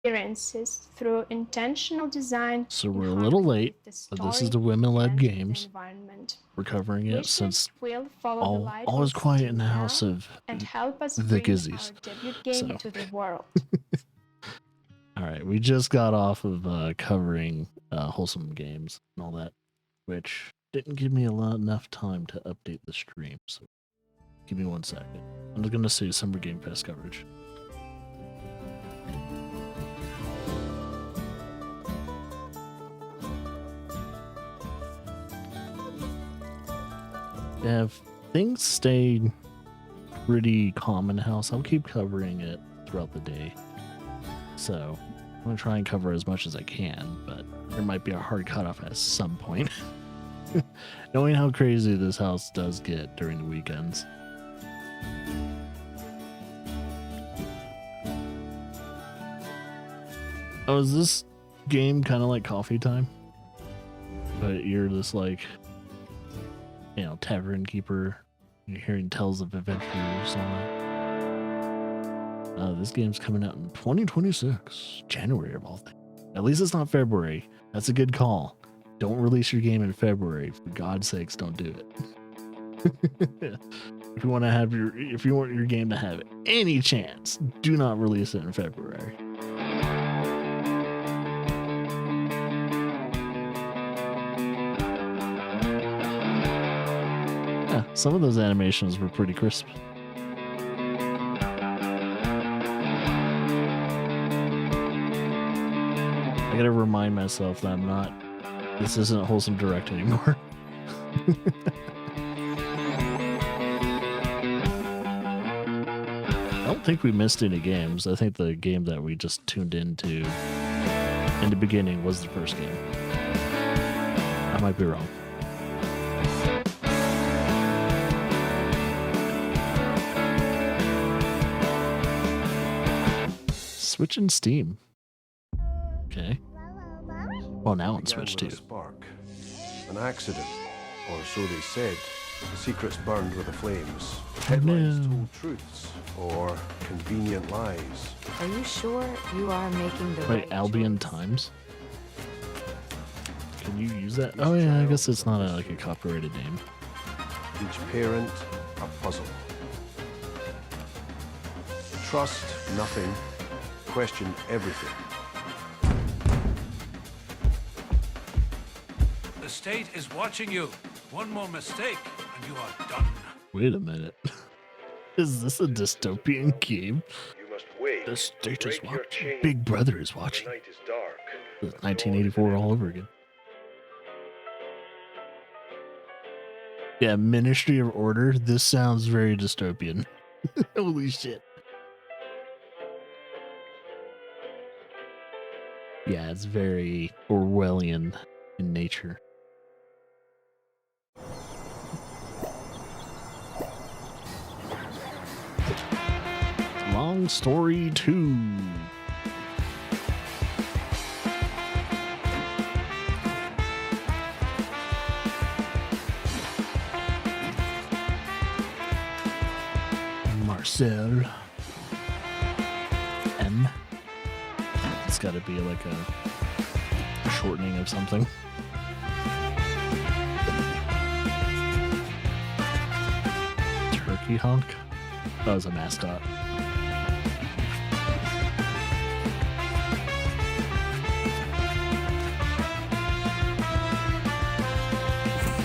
experiences through intentional design. So in we're a little harmony late, with the but this is story the women-led and the games. environment. We're covering it since Listeners will follow the all is Lighthouse quiet in team the house now of and help us the bring our Gizzies. debut game So, to the world. all right, we just got off of covering wholesome games and all that, which didn't give me enough time to update the stream. So, give me 1 second. I'm just gonna see Summer Game Fest coverage. If things stay pretty calm in the house, I'll keep covering it throughout the day. So I'm gonna try and cover as much as I can, but there might be a hard cutoff at some point. Knowing how crazy this house does get during the weekends. Oh, is this game kind of like Coffee Time? But you're just like, you know, tavern keeper. You're hearing tales of adventures. This game's coming out in 2026, January of all things. At least it's not February. That's a good call. Don't release your game in February. For God's sakes, don't do it. If you want your game to have any chance, do not release it in February. Yeah, some of those animations were pretty crisp. I gotta remind myself that this isn't Wholesome Direct anymore. I don't think we missed any games. I think the game that we just tuned into in the beginning was the first game. I might be wrong. Switch and Steam. Okay. Well, now on Switch too. Spark. An accident, or so they said. The secrets burned with the flames. Headlines told truths, or convenient lies. Are you sure you are making the right Albion choice? Times? Can you use that? Oh yeah, I guess it's not like a copyrighted name. Each parent, a puzzle. Trust nothing. Question everything. The state is watching you. One more mistake, and you are done. Wait a minute. Is this a dystopian game? You must wait. The state is Break your watching. chains. Big Brother is The watching. night is dark. It's 1984 all over again. Yeah, Ministry of Order. This sounds very dystopian. Holy shit. Yeah, it's very Orwellian in nature. Long Story 2. Marcel M. It's got to be like a shortening of something. Turkey Honk? That was a mascot.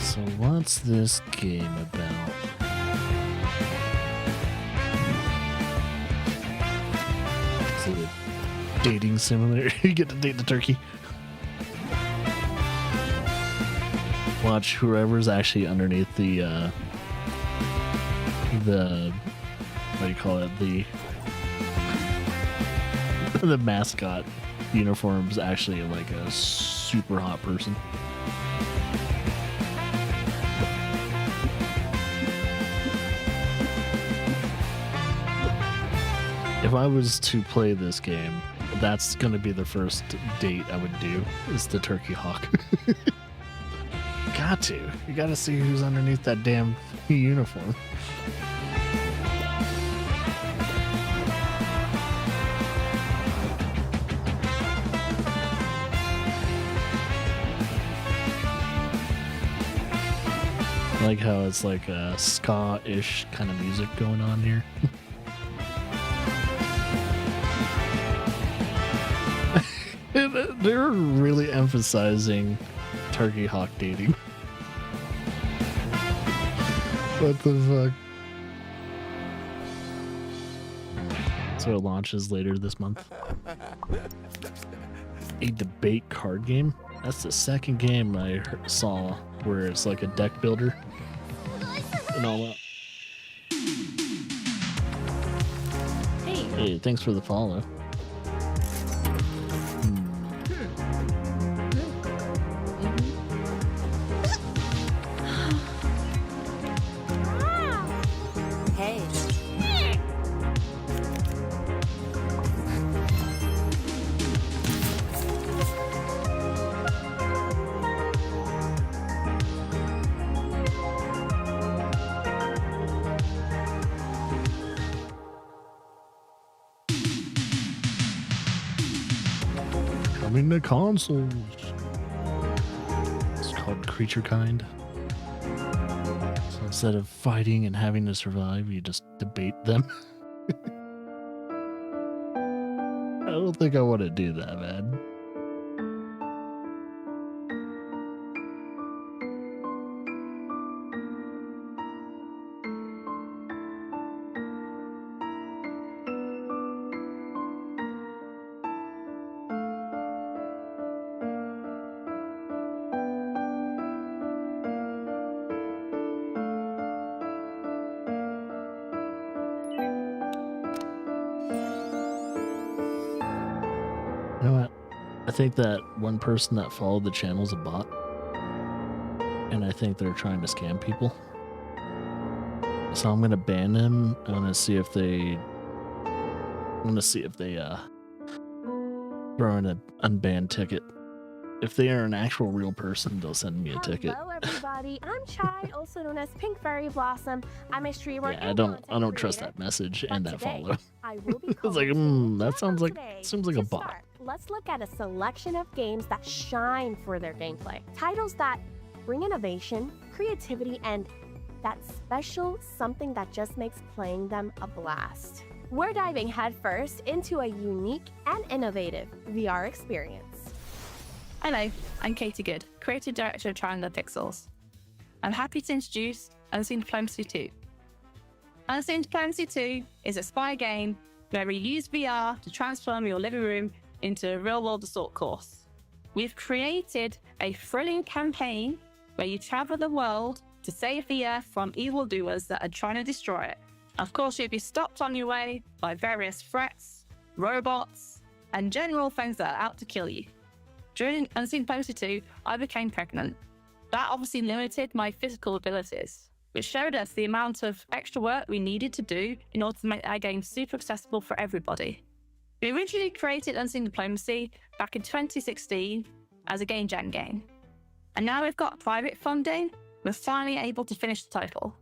So what's this game about? Is it a dating simulator? You get to date the turkey. Watch whoever's actually underneath the what do you call it? The mascot uniform's actually like a super hot person. If I was to play this game, that's gonna be the first date I would do, is the turkey hawk. Got to. You gotta see who's underneath that damn uniform. like how it's like a ska-ish kind of music going on here. They're really emphasizing turkey hawk dating. What the fuck? So it launches later this month. A debate card game? That's the second game I saw where it's like a deck builder and all that. Hey, thanks for the follow. Hey. Coming to consoles. It's called Creature Kind. So instead of fighting and having to survive, you just debate them. I don't think I want to do that, man. You know what? I think that one person that followed the channel is a bot. And I think they're trying to scam people. So I'm gonna ban them. I'm gonna see if they throw in an unbanned ticket. If they are an actual real person, they'll send me a ticket. Hello, everybody. I'm Chai, also known as Pink Fairy Blossom. I'm a streamer. Yeah, I and don't content trust creator. that message But and that today, follow. I will be It's like, commenting that on sounds like today. seems like a To bot. start, let's look at a selection of games that shine for their gameplay. Titles that bring innovation, creativity, and that special something that just makes playing them a blast. We're diving headfirst into a unique and innovative VR experience. Hello, I'm Katie Good, creative director of Triangular Pixels. I'm happy to introduce Unseen Diplomacy 2. Unseen Diplomacy 2 is a spy game where we use VR to transform your living room into a real-world assault course. We've created a thrilling campaign where you travel the world to save the Earth from evildoers that are trying to destroy it. Of course, you'll be stopped on your way by various threats, robots, and general things that are out to kill you. During Unseen Diplomacy 2, I became pregnant. That obviously limited my physical abilities, which showed us the amount of extra work we needed to do in order to make our game super accessible for everybody. We originally created Unseen Diplomacy back in 2016 as a game jam game. And now we've got private funding, we're finally able to finish the title.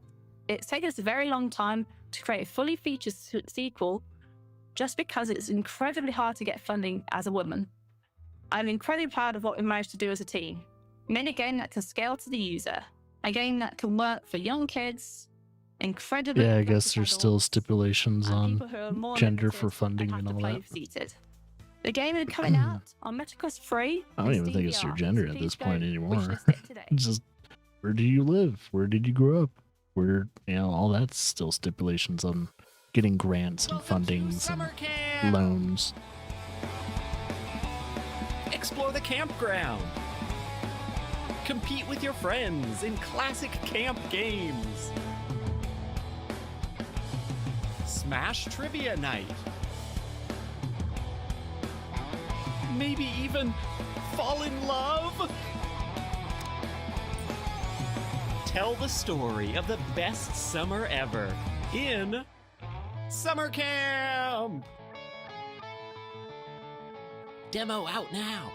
It's taken us a very long time to create a fully featured sequel just because it's incredibly hard to get funding as a woman. I'm incredibly proud of what we managed to do as a team. We made a game that can scale to the user, a game that can work for young kids, incredibly... Yeah, I guess there's still stipulations on gender for funding and all that. Seated. The game is coming out on MetaQuest 3. I don't even think it's your gender at this point anymore. It's just, where do you live? Where did you grow up? Where, all that's still stipulations on getting grants and fundings and loans. Explore the campground. Compete with your friends in classic camp games. Smash Trivia Night. Maybe even fall in love. Tell the story of the best summer ever in Summer Camp. Demo out now.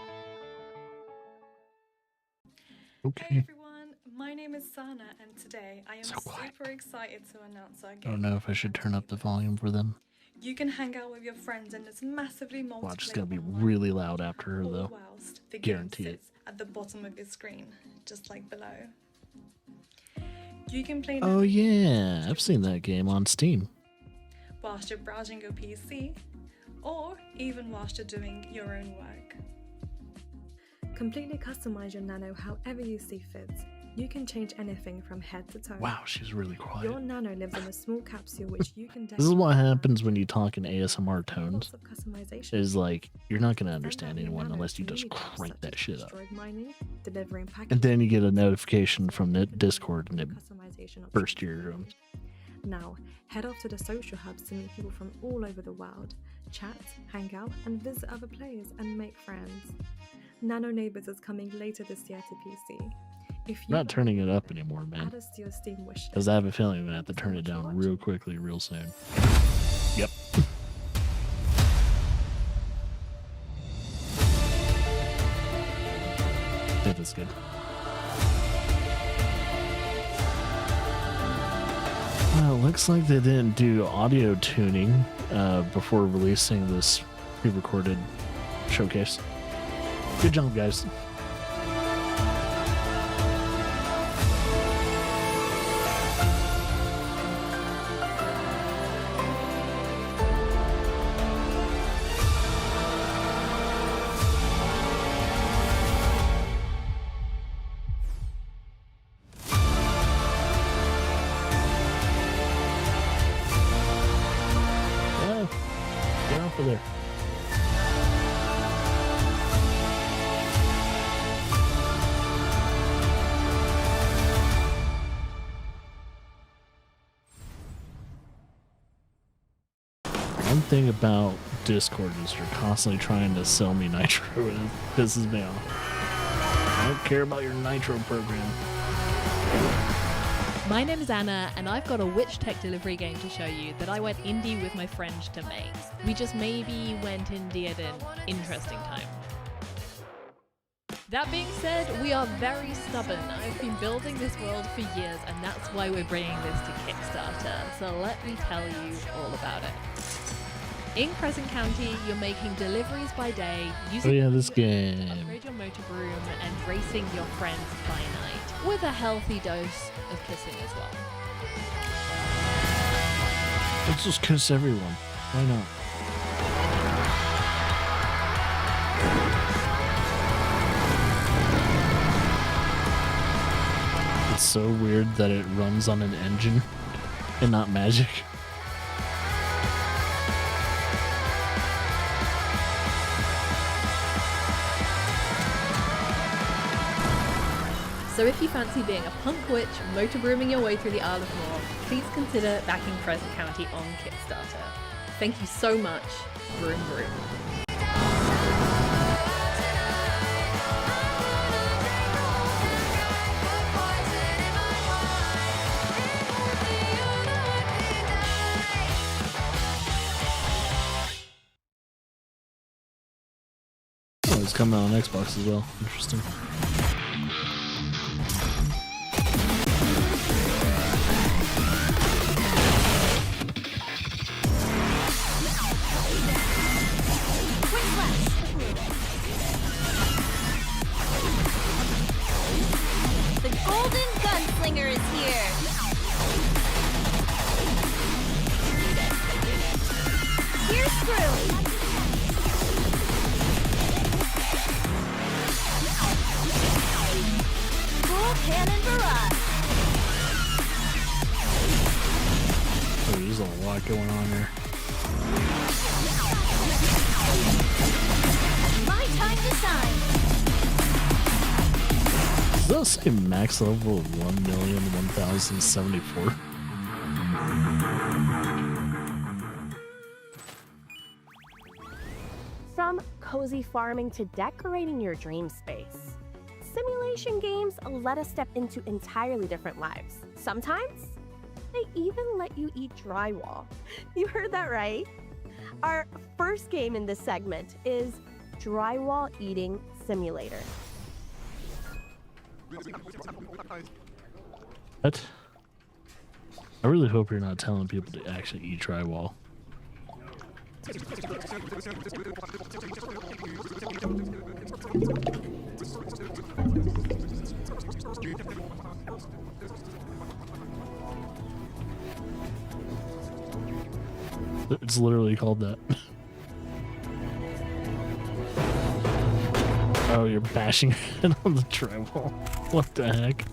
Okay. Hey everyone, my name is Sana and today I am So quiet. super excited to announce our I game. don't know if I should turn up the volume for them. You can hang out with your friends in this massively multiplayer Watch, it's gonna be online really loud after her all though. whilst the game Guarantee it. sits at the bottom of your screen, just like below. You can play Oh Nano yeah, I've seen that game on Steam. whilst you're browsing your PC, or even whilst you're doing your own work. Completely customize your Nano however you see fit. You can change anything from head to toe. Wow, she's really quiet. Your Nano lives in a small capsule which you can This is what decorate. happens when you talk in ASMR tones. Lots of customization. Is like you're not gonna Send understand out your anyone Nano unless you to just mini apps crank such that as shit up. asteroid mining, delivering And packages, then you get a notification from Discord and it customization options. bursts your eardrums. Now, head off to the social hubs to meet people from all over the world, chat, hang out, and visit other players and make friends. Nano Neighbors is coming later this year to PC. If I'm not turning it up anymore, man. add us to your Steam wish list. Because I have a feeling I'm gonna have to turn it down real quickly, real soon. Yep. I think that's good. Well, it looks like they didn't do audio tuning before releasing this pre-recorded showcase. Good job, guys. Get off of there. One thing about Discord is you're constantly trying to sell me Nitro and it pisses me off. I don't care about your Nitro program. My name is Anna, and I've got a Witch Tech delivery game to show you that I went indie with my friend to make. We just maybe went indie at an interesting time. That being said, we are very stubborn. I've been building this world for years, and that's why we're bringing this to Kickstarter, so let me tell you all about it. In Crescent County, you're making deliveries by day, using Oh yeah, this to game. upgrade your motor broom, and racing your friends by night, with a healthy dose of kissing as well. Let's just kiss everyone. Why not? It's so weird that it runs on an engine and not magic. So if you fancy being a punk witch, motor brooming your way through the Isle of Moor, please consider backing Crescent County on Kickstarter. Thank you so much. Broom Broom. Oh, it's coming out on Xbox as well. Interesting. The Golden Gunslinger is here! Here's through! Full cannon barrage! Oh, there's a lot going on here. My time to shine! Does that say max level of 1,000,074? From cozy farming to decorating your dream space, simulation games let us step into entirely different lives. Sometimes, they even let you eat drywall. You heard that right. Our first game in this segment is Drywall Eating Simulator. What? I really hope you're not telling people to actually eat drywall. It's literally called that. Oh, you're bashing it on the drywall. What the heck?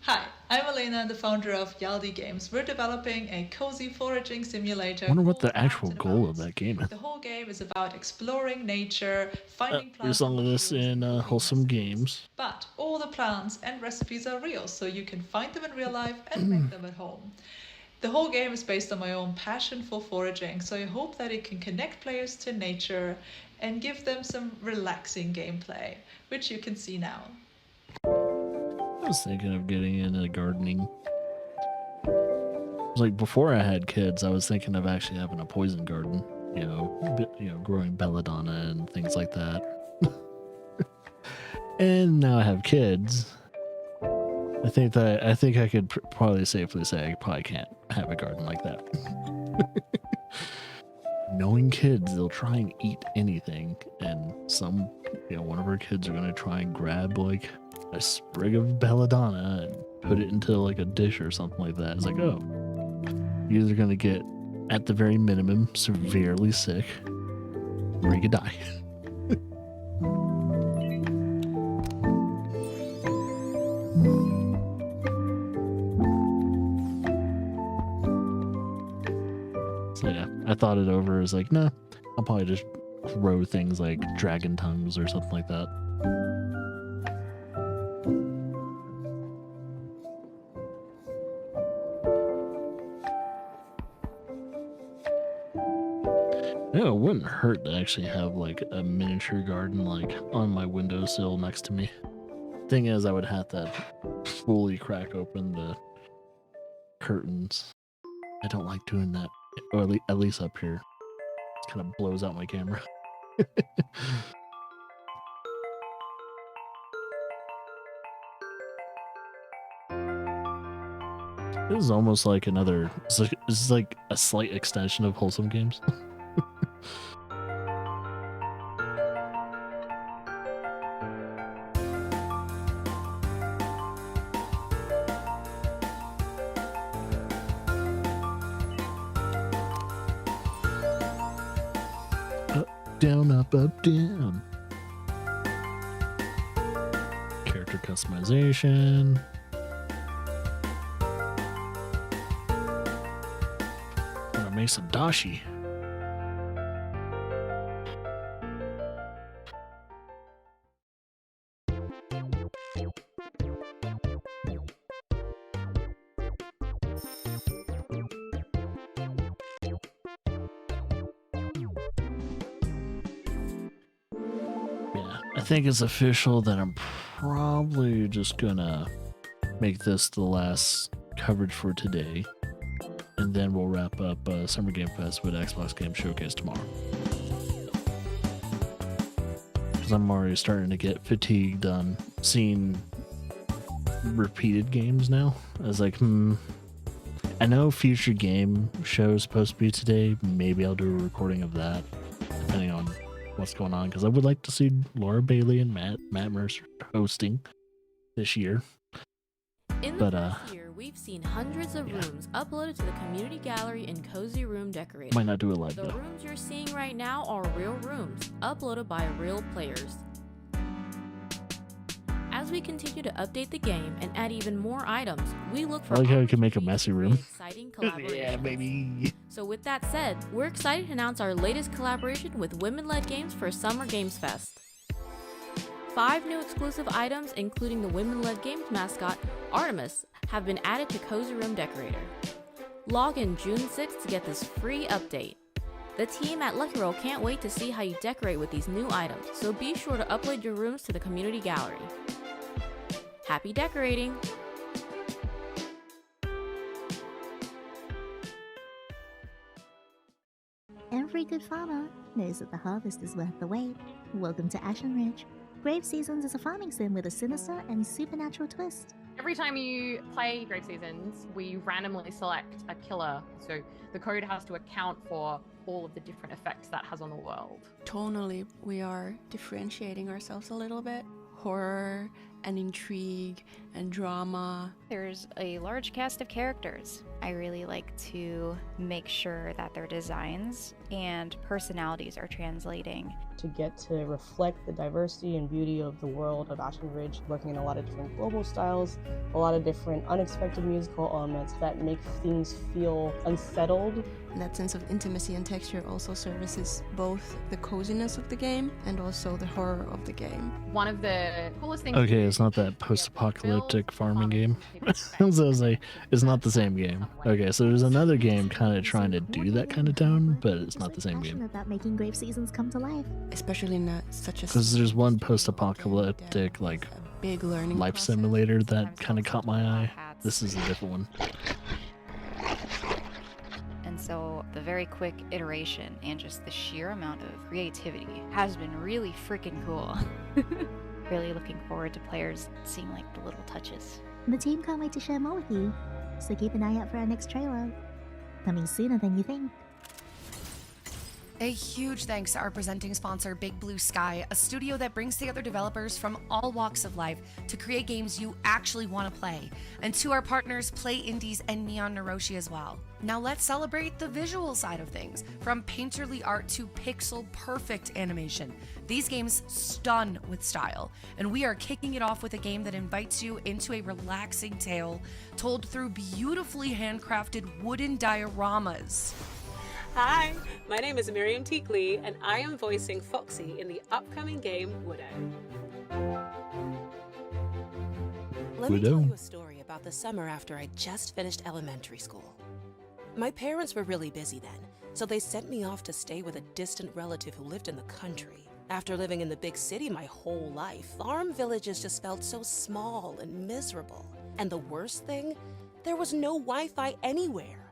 Hi, I'm Elena, the founder of Yaldi Games. We're developing a cozy foraging simulator. I wonder what called the actual Mountain goal of Amounts. that game is. The whole game is about exploring nature, finding There's plants and all of this mushrooms, in and Wholesome Games. but all the plants and recipes are real, so you can find them in real life and make them at home. The whole game is based on my own passion for foraging, so I hope that it can connect players to nature and give them some relaxing gameplay, which you can see now. I was thinking of getting into gardening. Like before I had kids, I was thinking of actually having a poison garden. Growing belladonna and things like that. And now I have kids. I think I could probably safely say I probably can't have a garden like that. Knowing kids, they'll try and eat anything, and one of our kids are gonna try and grab like a sprig of belladonna and put it into like a dish or something like that. It's like, oh, you're either gonna get, at the very minimum, severely sick, or you could die. So yeah, I thought it over as like, nah, I'll probably just grow things like dragon tongues or something like that. Yeah, it wouldn't hurt to actually have like a miniature garden like on my windowsill next to me. Thing is, I would have to fully crack open the curtains. I don't like doing that, or at least up here. It kind of blows out my camera. This is almost like another. This is like a slight extension of Wholesome Games. Down, up, down. Character customization. I'm gonna make some dashi. I think it's official that I'm probably just gonna make this the last coverage for today, and then we'll wrap up Summer Game Fest with Xbox Game Showcase tomorrow. Because I'm already starting to get fatigued on seeing repeated games now. I was like, I know Future Game Show is supposed to be today. Maybe I'll do a recording of that, depending on what's going on, because I would like to see Laura Bailey and Matt Mercer hosting this year. In the past year, we've seen hundreds of rooms uploaded to the community gallery in Cozy Room Decorator. Might not do it live The though. rooms you're seeing right now are real rooms, uploaded by real players. As we continue to update the game and add even more items, we look for I like how you can make a messy room. exciting collaborations. Yeah, baby. So with that said, we're excited to announce our latest collaboration with Women-Led Games for Summer Games Fest. 5 new exclusive items, including the Women-Led Games mascot, Artemis, have been added to Cozy Room Decorator. Log in June 6th to get this free update. The team at Lucky Roll can't wait to see how you decorate with these new items, so be sure to upload your rooms to the community gallery. Happy decorating! Every good farmer knows that the harvest is worth the wait. Welcome to Ashen Ridge. Grave Seasons is a farming sim with a sinister and supernatural twist. Every time you play Grave Seasons, we randomly select a killer, so the code has to account for all of the different effects that has on the world. Tonally, we are differentiating ourselves a little bit. Horror and intrigue and drama. There's a large cast of characters. I really like to make sure that their designs and personalities are translating. To get to reflect the diversity and beauty of the world of Ashen Ridge, working in a lot of different global styles, a lot of different unexpected musical elements that make things feel unsettled. And that sense of intimacy and texture also services both the coziness of the game and also the horror of the game. One of the coolest things. Okay, it's not that post-apocalyptic farming game. So it's not the same game. Okay, so there's another game kind of trying to do that kind of tone, but it's not the same game. About making Grave Seasons come to life. Especially in such a... Because there's one post-apocalyptic, like, big learning life simulator that kind of caught my eye. This is a different one. And so the very quick iteration and just the sheer amount of creativity has been really freaking cool. Really looking forward to players seeing like the little touches. The team can't wait to share more with you, so keep an eye out for our next trailer. Coming sooner than you think. A huge thanks to our presenting sponsor, Big Blue Sky, a studio that brings together developers from all walks of life to create games you actually want to play, and to our partners, Play Indies and Neon Naroshi as well. Now let's celebrate the visual side of things, from painterly art to pixel-perfect animation. These games stun with style, and we are kicking it off with a game that invites you into a relaxing tale told through beautifully handcrafted wooden dioramas. Hi, my name is Miriam Teakley, and I am voicing Foxy in the upcoming game Widow. Let me tell you a story about the summer after I just finished elementary school. My parents were really busy then, so they sent me off to stay with a distant relative who lived in the country. After living in the big city my whole life, farm villages just felt so small and miserable. And the worst thing, there was no Wi-Fi anywhere.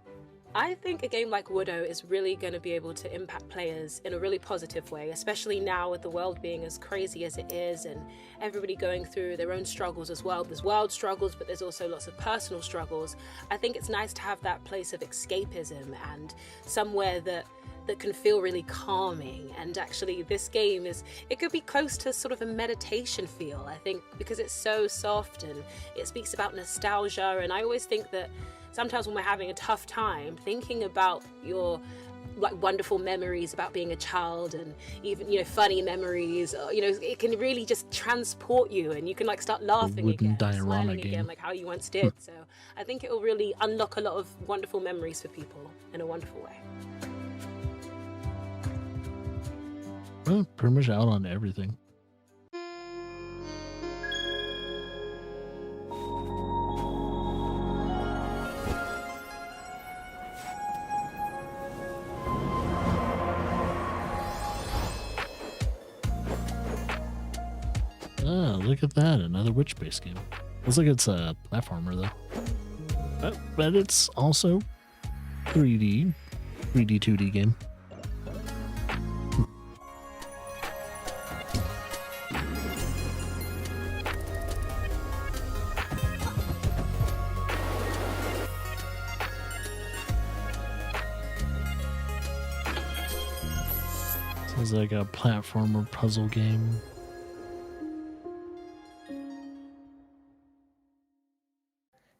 I think a game like Widow is really going to be able to impact players in a really positive way, especially now with the world being as crazy as it is and everybody going through their own struggles as well. There's world struggles, but there's also lots of personal struggles. I think it's nice to have that place of escapism and somewhere that can feel really calming. And actually this game it could be close to sort of a meditation feel, I think, because it's so soft and it speaks about nostalgia. And I always think that sometimes when we're having a tough time, thinking about your like wonderful memories about being a child and even, funny memories, it can really just transport you and you can like start laughing again, smiling again like how you once did. So I think it will really unlock a lot of wonderful memories for people in a wonderful way. Well, pretty much out on everything. Ah, look at that, another witch-based game. Looks like it's a platformer though. But it's also 2D game. Sounds like a platformer puzzle game.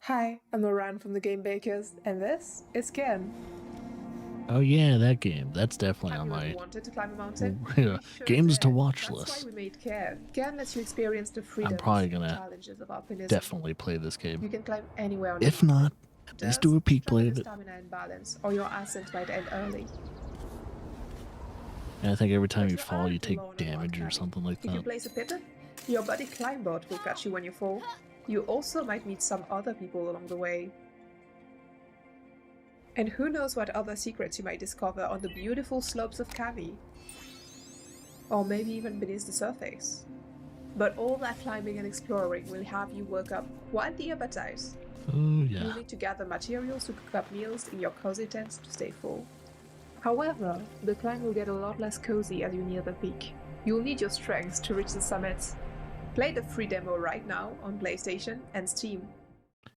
Hi, I'm Moran from the Game Bakers, and this is Ken. Oh yeah, that game. That's definitely on my wanted to climb a mountain? games to watch That's list. why we made Ken. Ken lets you experience the freedom I'm probably and gonna challenges of alpinism. definitely play this You game. can climb anywhere on If the not, at least do a peek play of it. stamina and balance, or your ascent might end early. And I think every time you fall, you take damage or something like If you that. place a pivot, your buddy Climbbot will catch you when you fall. You also might meet some other people along the way. And who knows what other secrets you might discover on the beautiful slopes of Kavi. Or maybe even beneath the surface. But all that climbing and exploring will have you work up quite the appetite. Oh yeah. You'll need to gather materials to cook up meals in your cozy tents to stay full. However, the climb will get a lot less cozy as you near the peak. You'll need your strength to reach the summit. Play the free demo right now on PlayStation and Steam.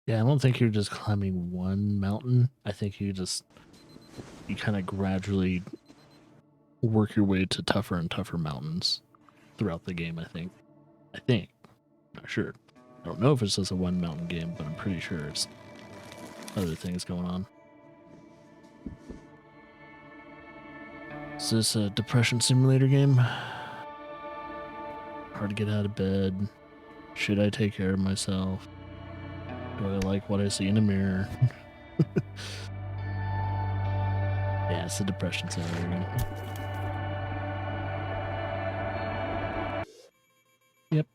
Yeah, I don't think you're just climbing one mountain. I think you kind of gradually work your way to tougher and tougher mountains throughout the game, I think. Not sure. don't know if it's just a one mountain game, but I'm pretty sure it's other things going on. Is this a depression simulator game? Hard to get out of bed. Should I take care of myself? Do I like what I see in the mirror? Yeah, it's a depression simulator game. Yep.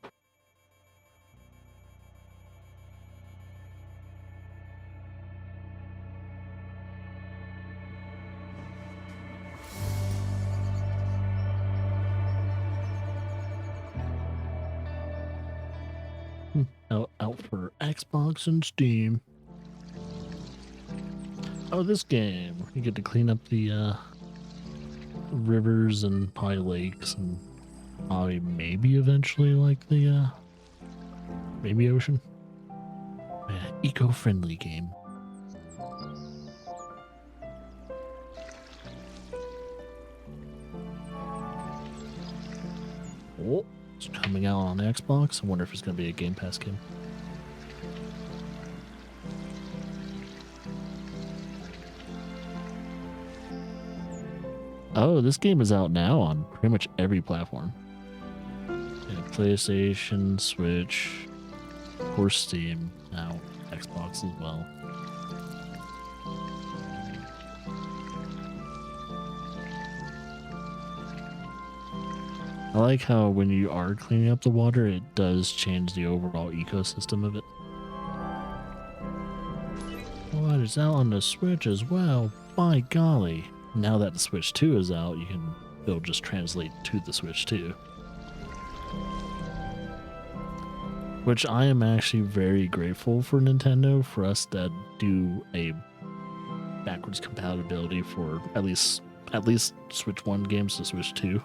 Out for Xbox and Steam. Oh, this game. You get to clean up the rivers and probably lakes and probably maybe eventually like the maybe ocean. Yeah, eco-friendly game. Oh, it's coming out on Xbox. I wonder if it's going to be a Game Pass game. Oh, this game is out now on pretty much every platform. Yeah, PlayStation, Switch, of course Steam, now Xbox as well. I like how when you are cleaning up the water, it does change the overall ecosystem of it. Oh, it's out on the Switch as well. By golly. Now that the Switch 2 is out, it'll just translate to the Switch 2. Which I am actually very grateful for Nintendo for us that do a backwards compatibility for at least Switch 1 games to Switch 2.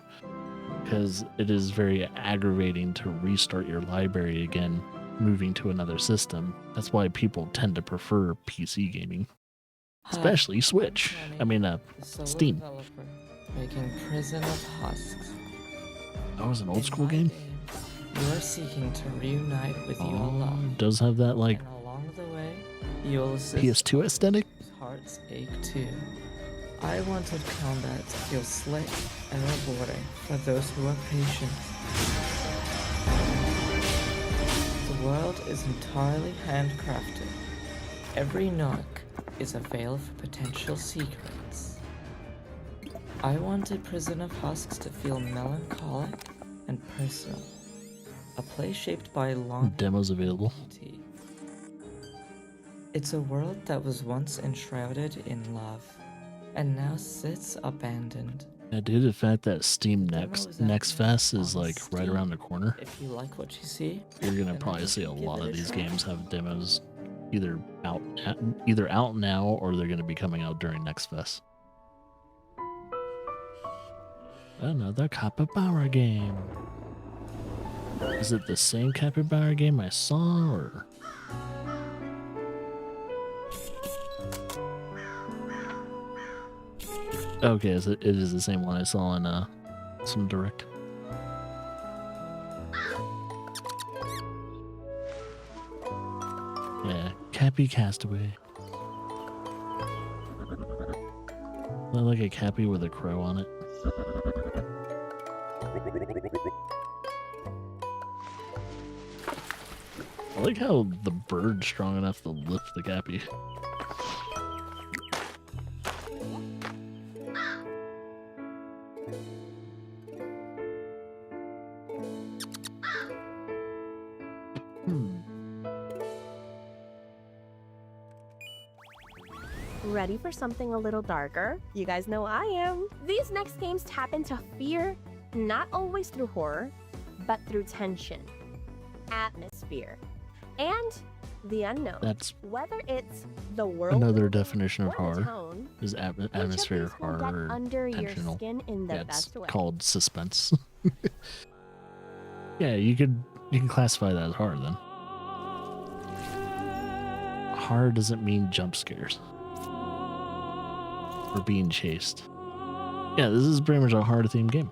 Because it is very aggravating to restart your library again, moving to another system. That's why people tend to prefer PC gaming. Especially Switch. I mean, Steam. Making Prison of Husks. That was an old school game? You are seeking to reunite with your love. It does have that, like, and along the way, you'll assist PS2 aesthetic? Hearts ache too. I wanted combat to feel slick and rewarding for those who are patient. The world is entirely handcrafted. Every nook is a veil for potential secrets. I wanted Prison of Husks to feel melancholic and personal. A place shaped by long demos available. It's a world that was once enshrouded in love, and now sits abandoned. I did the fact that Steam Next Fest is like right around the corner. If you like what you see, you're gonna probably see a lot of these games have demos either out now or they're gonna be coming out during Next Fest. Another capybara game. Is it the same capybara game I saw, or? Okay, it is the same one I saw in some direct. Yeah, Cappy Castaway. I like a Cappy with a crow on it. I like how the bird's strong enough to lift the Cappy. Ready for something a little darker? You guys know I am. These next games tap into fear, not always through horror, but through tension, atmosphere, and the unknown. That's whether it's the world. Another definition of horror tone, is atmospheric horror. Under your tensional. skin in the Yeah, best it's way. called suspense. Yeah, you can classify that as horror then. Horror doesn't mean jump scares or being chased. Yeah, this is pretty much a horror themed game.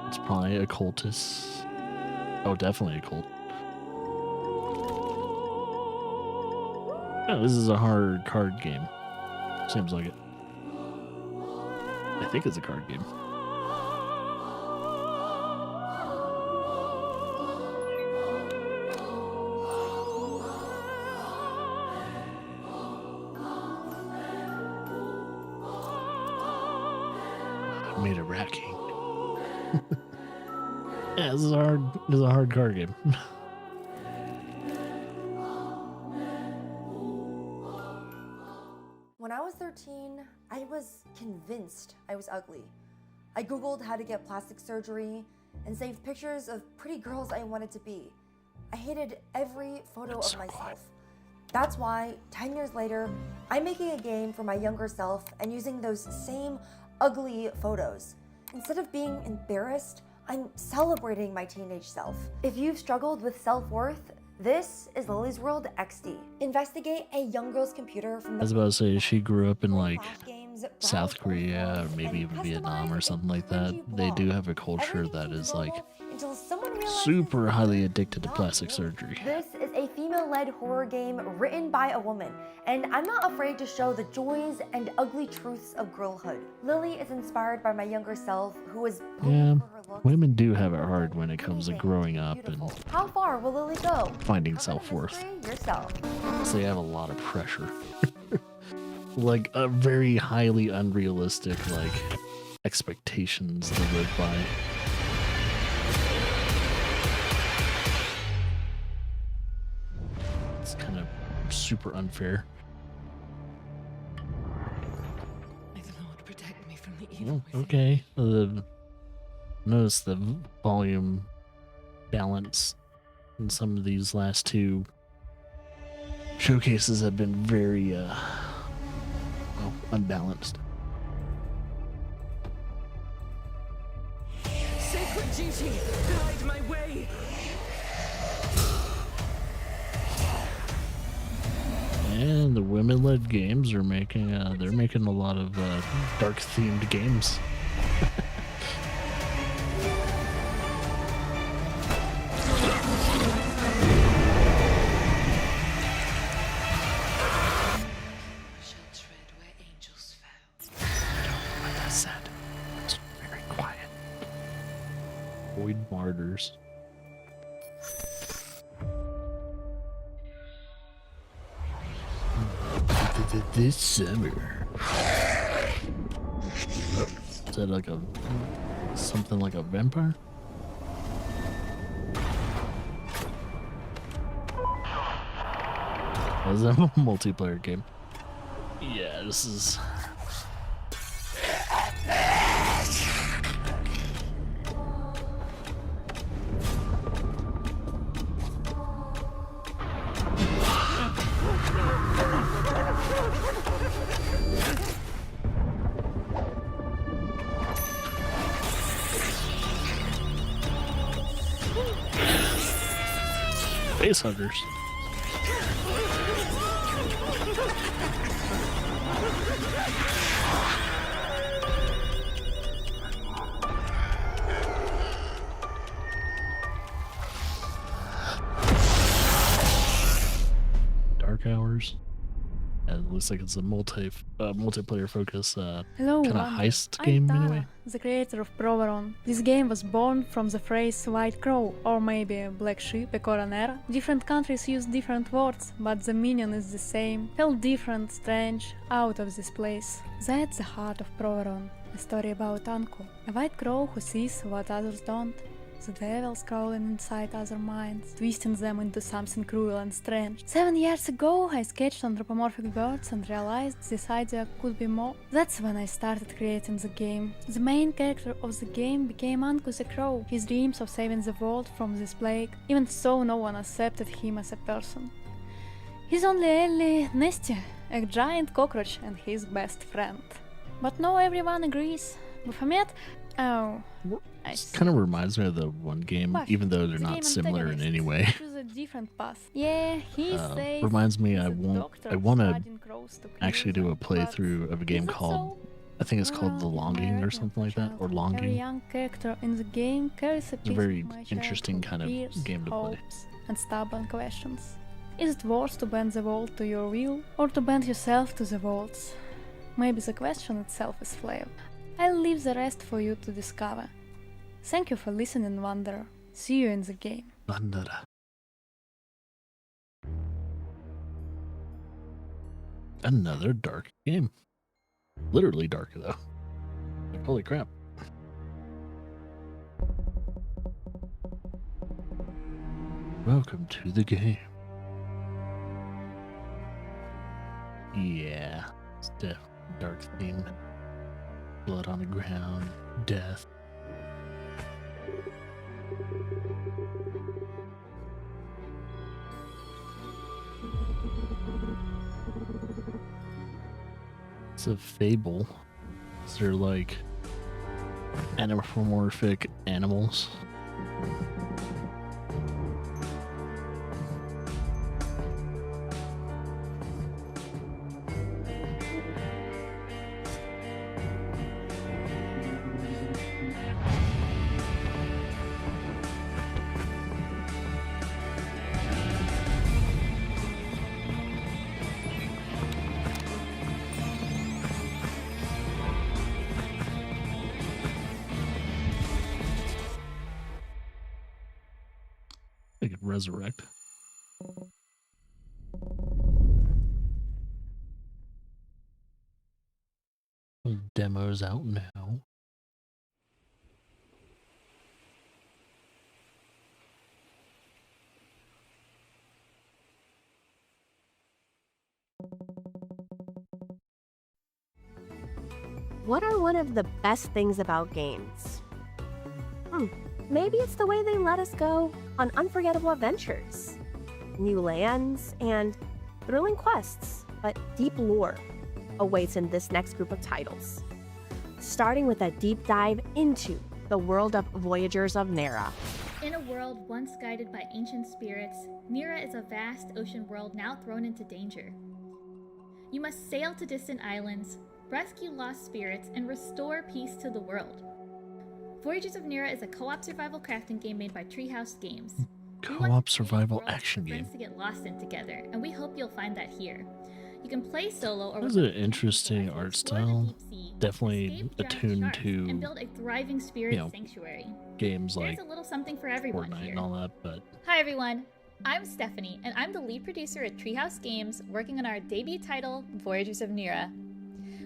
It's probably a cultist. Oh, definitely a cult. Oh, this is a hard card game. Seems like it. I think it's a card game. I made a rat king. Yeah, this is a hard card game. When I was 13, I was convinced I was ugly. I googled how to get plastic surgery and saved pictures of pretty girls I wanted to be. I hated every photo of myself. That's why, 10 years later, I'm making a game for my younger self and using those same ugly photos. Instead of being embarrassed, I'm celebrating my teenage self. If you've struggled with self-worth, this is Lily's World XD. Investigate a young girl's computer from I the was about to say she grew up in like South Korea or maybe even Vietnam or something like that. They do have a culture that is like super highly addicted to plastic surgery. This is a female-led horror game written by a woman, and I'm not afraid to show the joys and ugly truths of girlhood. Lily is inspired by my younger self, who was Yeah, women do have it hard when it comes to growing up and How far will Lily go? finding self-worth. Free yourself. So they have a lot of pressure. Like a very highly unrealistic like expectations to live by. It's kind of super unfair. May the Lord protect me from the evil. Oh, okay. Notice the volume balance in some of these last two showcases have been very well, unbalanced. Sacred duty, guide my way. And the women-led games are making they're making a lot of dark-themed games. Like I said, it's very quiet. Void Martyrs. This summer. Is that like something like a vampire? Is that a multiplayer game? Yeah, this is. Face huggers. Dark Hours. Yeah, it looks like it's a multiplayer focus Hello, kind of Wanda. heist I'm game Tara, anyway. the creator of Proveron. This game was born from the phrase white crow, or maybe black sheep, a coronera. Different countries use different words, but the meaning is the same. Felt different, strange, out of this place. That's the heart of Proveron, a story about Anko, a white crow who sees what others don't. The devils crawling inside other minds, twisting them into something cruel and strange. 7 years ago, I sketched anthropomorphic birds and realized this idea could be more. That's when I started creating the game. The main character of the game became Anko the Crow. His dreams of saving the world from this plague, even so no one accepted him as a person. His only ally, Nesty, a giant cockroach and his best friend. But now everyone agrees. Baphomet? Oh, I Kind of reminds me of the one game, But even though they're the not game similar in antagonist any way. choose a different path. Yeah, he says Reminds me, he's I a want doctor to studying crows to actually do a playthrough of a game it called, I think it's called The Longing or something like that, or every Longing. young character in the game carries a It's a piece very of my interesting childhood kind of fears, game to play. hopes, and stubborn questions. Is it worth to bend the world to your will, or to bend yourself to the world's? Maybe the question itself is flawed. I'll leave the rest for you to discover. Thank you for listening, Wanderer. See you in the game. Wanderer. Another dark game. Literally dark, though. Holy crap. Welcome to the game. Yeah, it's definitely dark theme. Blood on the ground, death. It's a fable. They're like anthropomorphic animals. They could resurrect. The demo's out now. What are one of the best things about games? Maybe it's the way they let us go on unforgettable adventures, new lands, and thrilling quests, but deep lore awaits in this next group of titles. Starting with a deep dive into the world of Voyagers of Nera. In a world once guided by ancient spirits, Nera is a vast ocean world now thrown into danger. You must sail to distant islands, rescue lost spirits, and restore peace to the world. Voyagers of Nera is a co-op survival crafting game made by Treehouse Games. Co-op survival action game. Friends to get lost in together, and we hope you'll find that here. You can play solo or That's an interesting art style. Definitely attuned to, and build a thriving spirit sanctuary. Games like There's a little something for everyone Fortnite here. and all that, but Hi everyone, I'm Stephanie, and I'm the lead producer at Treehouse Games, working on our debut title, Voyagers of Nera.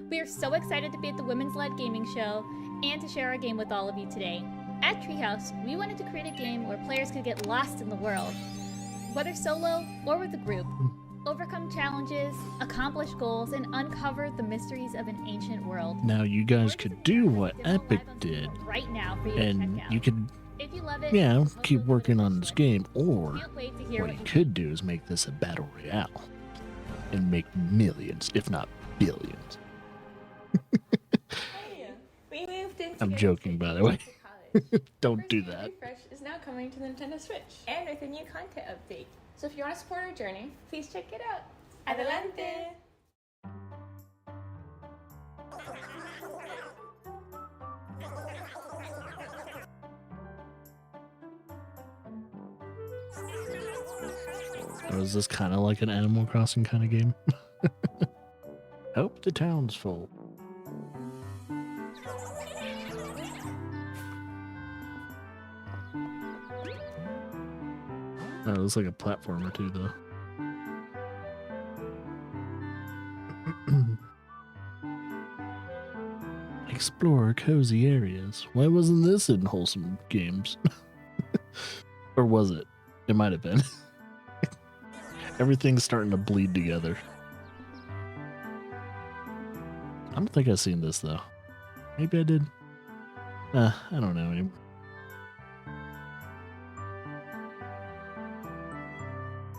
We are so excited to be at the Women's Led Gaming Show and to share our game with all of you today. At Treehouse, we wanted to create a game where players could get lost in the world, whether solo or with a group, overcome challenges, accomplish goals, and uncover the mysteries of an ancient world. now you guys could do what Epic did, Right now for you to and check out. you could, If you love it, yeah, keep working on this game, or can't wait to hear what what you you could do is make this a battle royale and make millions, if not billions. We moved into I'm joking, by the way. Don't do First that. Refresh is now coming to Nintendo Switch and with a new content update. So if you want to support our journey, please check it out. Adelante! Or is this kind of like an Animal Crossing kind of game? Hope the town's full. Oh, it looks like a platformer too, though. Explore cozy areas. Why wasn't this in Wholesome Games? Or was it? It might have been. Everything's starting to bleed together. I don't think I've seen this, though. Maybe I did. I don't know anymore.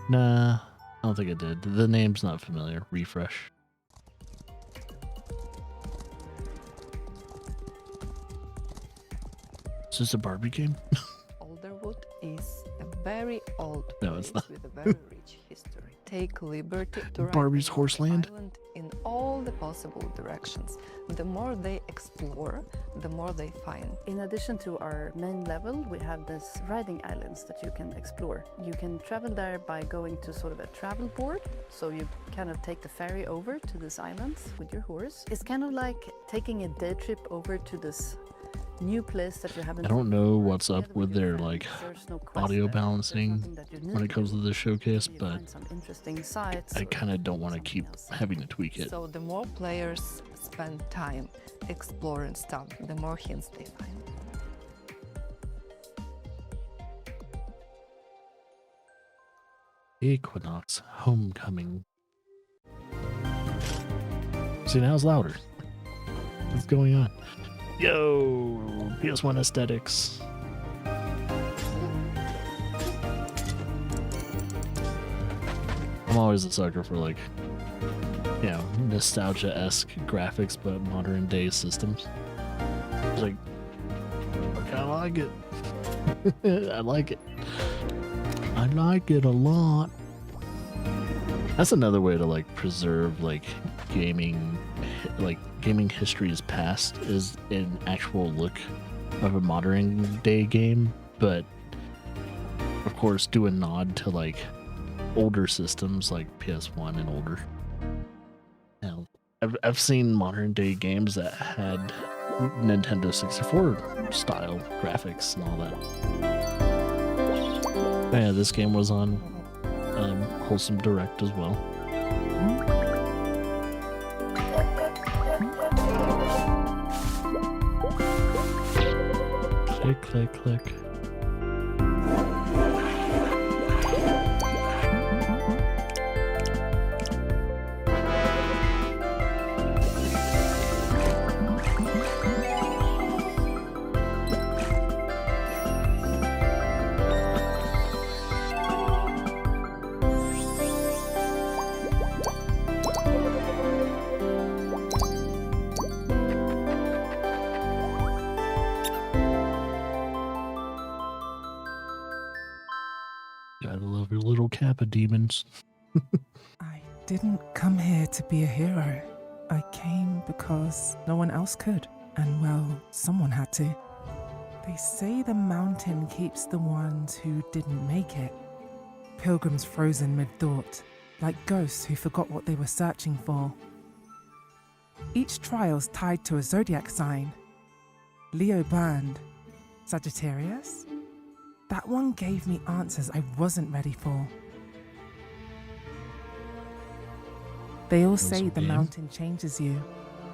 Nah, I don't think I did. The name's not familiar. Refresh. Is this a Barbie game? Alderwood is a very old No, it's place not. with a very rich history. Take liberty to ride Barbie's on Horse Land? island in all the possible directions. The more they explore, the more they find. In addition to our main level, we have these riding islands that you can explore. You can travel there by going to sort of a travel board, so you kind of take the ferry over to these islands with your horse. It's kind of like taking a day trip over to this new place that you haven't. I don't know what's up with their like audio balancing when it comes to the showcase, but I kind of don't want to keep having to tweak it. So the more players spend time exploring stuff, the more hints they find. Equinox Homecoming. See, now it's louder. What's going on? Yo, PS1 aesthetics. I'm always a sucker for like, you know, nostalgia-esque graphics, but modern day systems. It's like, I kind of like it. I like it. I like it a lot. That's another way to like preserve like gaming history's past is an actual look of a modern day game, but of course do a nod to like older systems like PS1 and older. Now, I've seen modern day games that had Nintendo 64 style graphics and all that. But yeah, this game was on Wholesome Direct as well. Click, click, click. Gotta love your little Kappa demons. I didn't come here to be a hero. I came because no one else could. And well, someone had to. They say the mountain keeps the ones who didn't make it. Pilgrims frozen mid-thought, like ghosts who forgot what they were searching for. Each trial's tied to a zodiac sign. Leo burned. Sagittarius? That one gave me answers I wasn't ready for. They all say the mountain changes you,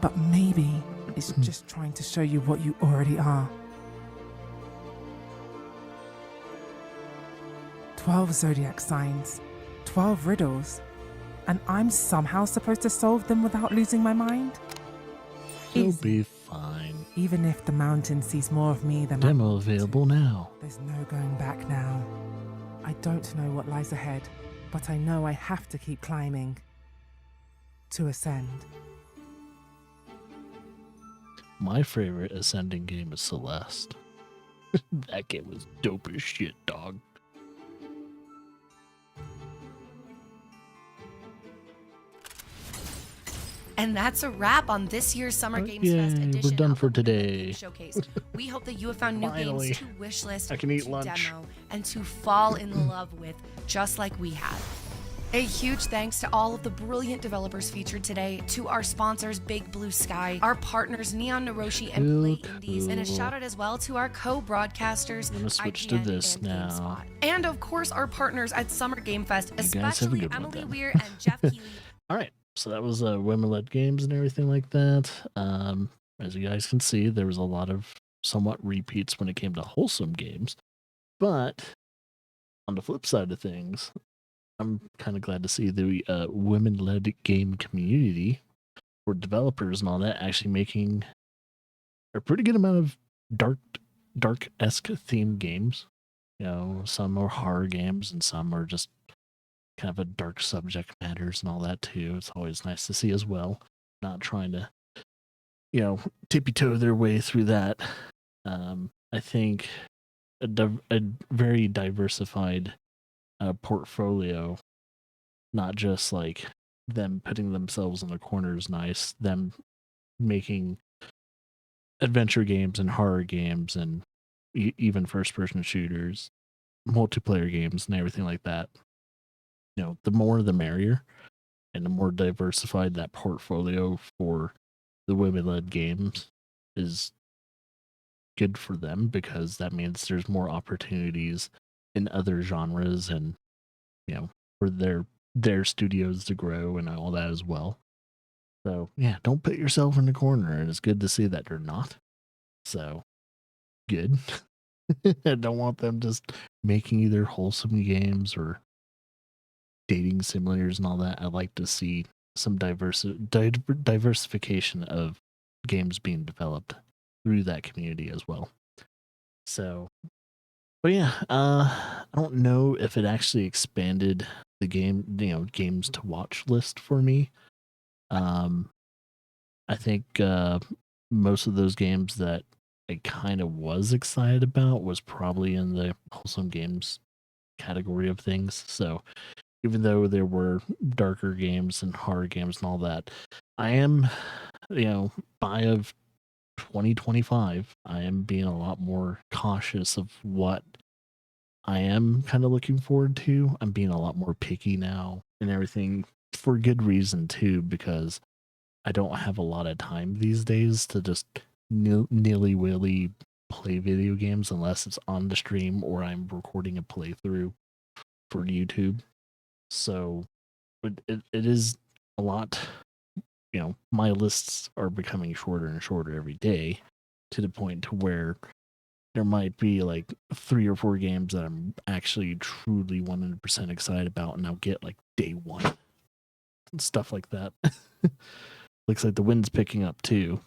but maybe it's just trying to show you what you already are. 12 zodiac signs, 12 riddles, and I'm somehow supposed to solve them without losing my mind? You'll be fine. Even if the mountain sees more of me than Demo available now. There's no going back now. I don't know what lies ahead, but I know I have to keep climbing. To ascend. My favorite ascending game is Celeste. That game was dope as shit, dog. And that's a wrap on this year's Summer Games Fest edition. We're done of for the Women today. Games Showcase. We hope that you have found new Finally. games to wishlist, I can eat to lunch. demo, and to fall in love with, just like we have. A huge thanks to all of the brilliant developers featured today, to our sponsors Big Blue Sky, our partners Neon Naroshi and Play Indies, and a shout out as well to our co-broadcasters. I'm gonna switch to this now. And of course our partners at Summer Game Fest, You guys have a especially good one Emily then. Weir and Jeff Keeley. All right, so that was women-led games and everything like that. As you guys can see, there was a lot of somewhat repeats when it came to wholesome games. But on the flip side of things, I'm kind of glad to see the women-led game community or developers and all that actually making a pretty good amount of dark-esque themed games. You know, some are horror games and some are just kind of a dark subject matters and all that too. It's always nice to see as well. Not trying to, you know, tippy-toe their way through that. I think a very diversified portfolio, not just like them putting themselves in the corner is nice. Them making adventure games and horror games and even first-person shooters, multiplayer games, and everything like that. The more the merrier, and the more diversified that portfolio for the women-led games is good for them, because that means there's more opportunities in other genres, and for their studios to grow and all that as well. So yeah, don't put yourself in the corner, and it's good to see that they're not. So good. I don't want them just making either wholesome games or dating simulators and all that. I like to see some diversification of games being developed through that community as well. So, but yeah, I don't know if it actually expanded the games to watch list for me. I think most of those games that I kind of was excited about was probably in the wholesome games category of things. So even though there were darker games and horror games and all that, I am, by of 2025, I am being a lot more cautious of what I am kind of looking forward to. I'm being a lot more picky now and everything, for good reason too, because I don't have a lot of time these days to just nilly-willy play video games unless it's on the stream or I'm recording a playthrough for YouTube. So it is a lot, my lists are becoming shorter and shorter every day, to the point to where there might be like 3 or 4 games that I'm actually truly 100% excited about, and I'll get like day one and stuff like that. Looks like the wind's picking up too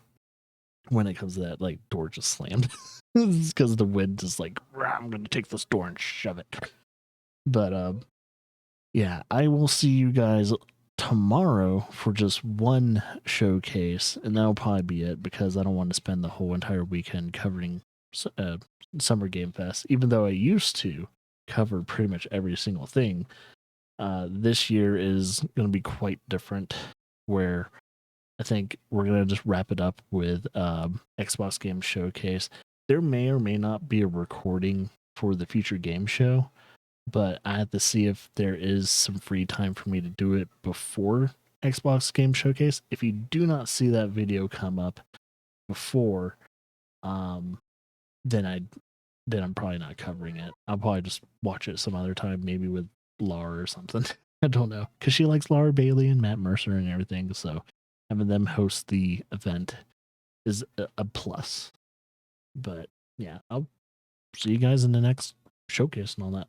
when it comes to that. Like, door just slammed. It's because the wind is like, I'm gonna take this door and shove it. But yeah, I will see you guys tomorrow for just one showcase, and that'll probably be it, because I don't want to spend the whole entire weekend covering Summer Game Fest, even though I used to cover pretty much every single thing. This year is going to be quite different, where I think we're going to just wrap it up with Xbox Game Showcase. There may or may not be a recording for the future game show, but I have to see if there is some free time for me to do it before Xbox Game Showcase. If you do not see that video come up before, then I'm probably not covering it. I'll probably just watch it some other time, maybe with Laura or something. I don't know, because she likes Laura Bailey and Matt Mercer and everything, so having them host the event is a plus. But yeah, I'll see you guys in the next showcase and all that.